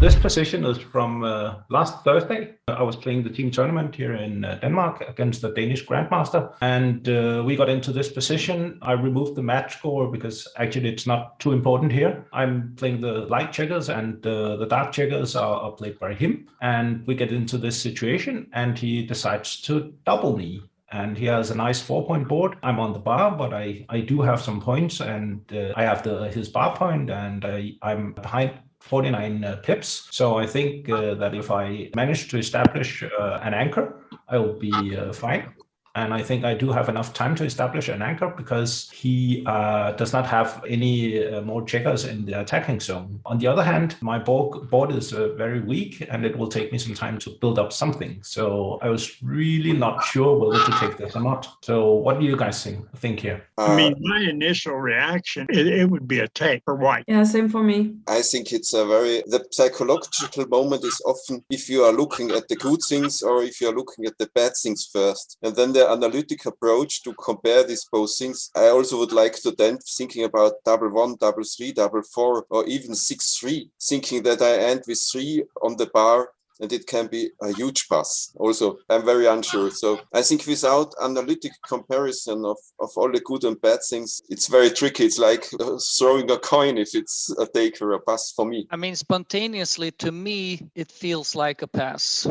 This position is from last Thursday. I was playing the team tournament here in Denmark against the Danish Grandmaster, and we got into this position. I removed the match score because actually it's not too important here. I'm playing the light checkers, and the dark checkers are played by him. And we get into this situation, and he decides to double me. And he has a nice 4-point board. I'm on the bar, but I do have some points, and I have his bar point, and I'm behind 49 pips. So I think that if I manage to establish an anchor, I will be fine. And I think I do have enough time to establish an anchor because he does not have any more checkers in the attacking zone. On the other hand, my board is very weak, and it will take me some time to build up something. So I was really not sure whether to take this or not. So what do you guys think here? My initial reaction, it would be a take for white. Yeah, same for me. I think it's the psychological moment is often if you are looking at the good things or if you're looking at the bad things first. And then the analytic approach to compare these both things. I also would like to then thinking about 1-1, 3-3, 4, or even 6-3, thinking that I end with 3 on the bar. And it can be a huge pass. Also, I'm very unsure. So I think without analytic comparison of all the good and bad things, it's very tricky. It's like throwing a coin if it's a take or a pass for me. I mean, spontaneously, to me, it feels like a pass.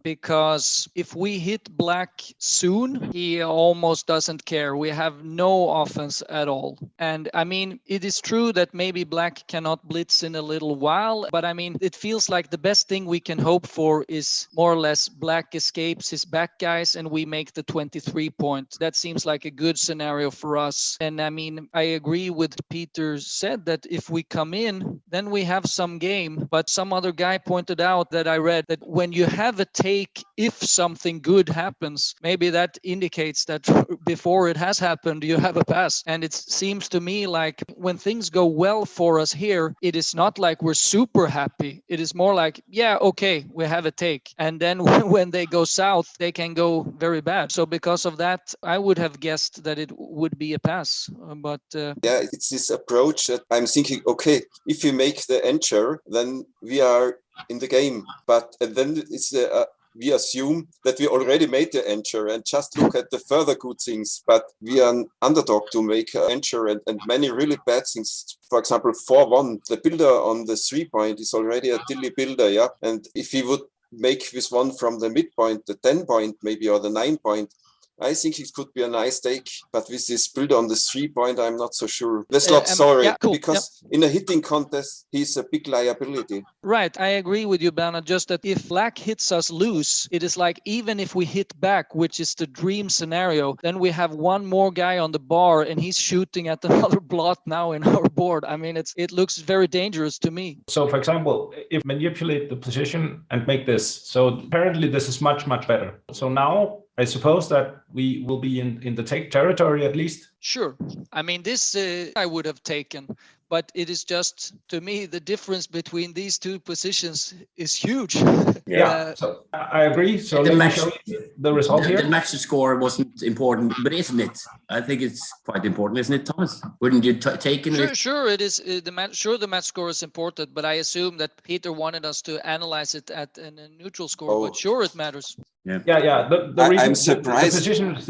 Because if we hit black soon, he almost doesn't care. We have no offense at all. And I mean, it is true that maybe black cannot blitz in a little while, but I mean, it feels like the best thing we can hope for is more or less black escapes his back guys and we make the 23 point. That seems like a good scenario for us. And I mean, I agree with Peter said that if we come in, then we have some game. But some other guy pointed out that I read that when you have a take, if something good happens, maybe that indicates that before it has happened, you have a pass. And it seems to me like when things go well for us here, it is not like we're super happy. It is more like, yeah, okay, we have a take. And then when they go south, they can go very bad. So because of that, I would have guessed that it would be a pass. But yeah, it's this approach that I'm thinking, okay, if we make the anchor, then we are in the game. But then it's we assume that we already made the anchor and just look at the further good things, but we are an underdog to make an anchor and many really bad things. For example, 4-1, the builder on the 3-point is already a dilly builder, yeah. And if he would make this one from the midpoint, the 10-point maybe, or the 9-point, I think it could be a nice take, but with this build on the 3-point, I'm not so sure. Let's not sorry, yeah, cool. Because in a hitting contest, he's a big liability. Right, I agree with you, Bernard, just that if black hits us loose, it is like even if we hit back, which is the dream scenario, then we have one more guy on the bar and he's shooting at another blot now in our board. I mean, it looks very dangerous to me. So for example, if manipulate the position and make this, so apparently this is much, much better. So now I suppose that we will be in the take territory at least. Sure. I mean, this I would have taken, but it is just, to me, the difference between these two positions is huge. Yeah, so I agree. So let me show you the result here. The match score wasn't important, but isn't it? I think it's quite important, isn't it, Thomas? Wouldn't you take it? Sure, it is. The match score is important, but I assume that Peter wanted us to analyze it at a neutral score. But sure, it matters. Yeah. The reason I'm surprised. The position is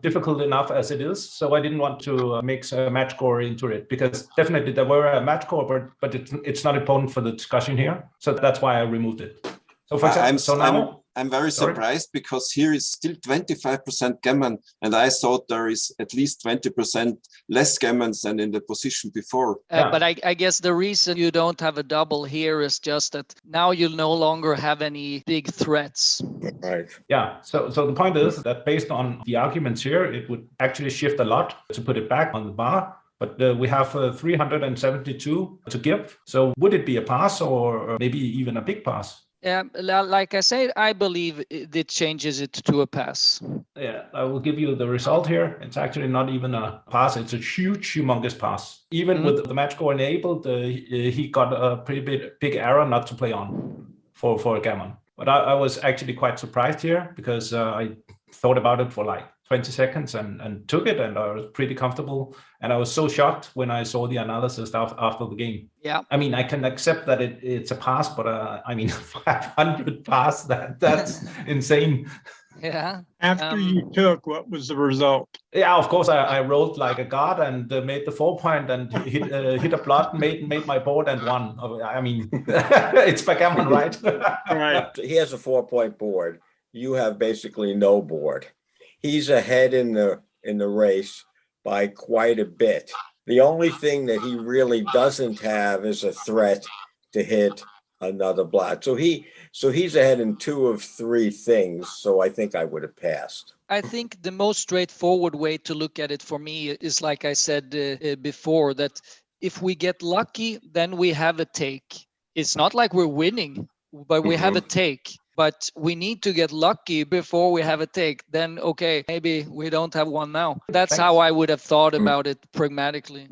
difficult enough as it is, so I didn't want to mix a match score into it because definitely there were a match score, but it's not important for the discussion here. So that's why I removed it. So for example, I'm very surprised because here is still 25% gammon, and I thought there is at least 20% less gammon than in the position before. But I guess the reason you don't have a double here is just that now you no longer have any big threats. Right. Yeah. So the point is that based on the arguments here, it would actually shift a lot to put it back on the bar. But we have 372 to give. So would it be a pass or maybe even a big pass? Like I said, I believe it changes it to a pass. Yeah, I will give you the result here. It's actually not even a pass. It's a humongous pass. Even with the match score enabled, he got a pretty big error not to play on for a gammon. But I was actually quite surprised here because I thought about it for like 20 seconds and took it, and I was pretty comfortable. And I was so shocked when I saw the analysis after the game. Yeah. I mean, I can accept that it's a pass, but I mean, 500 pass, that's insane. Yeah. After you took, what was the result? Yeah, of course, I rolled like a god and made the 4-point and hit a plot, made my board and won. I mean, it's backgammon, right? Right. He has a 4-point board. You have basically no board. He's ahead in the race by quite a bit. The only thing that he really doesn't have is a threat to hit another black. So he's ahead in 2 of 3 things. So I think I would have passed. I think the most straightforward way to look at it for me is, like I said before, that if we get lucky, then we have a take. It's not like we're winning, but we have a take. But we need to get lucky before we have a take. Then, okay, maybe we don't have one now. That's how I would have thought about it pragmatically.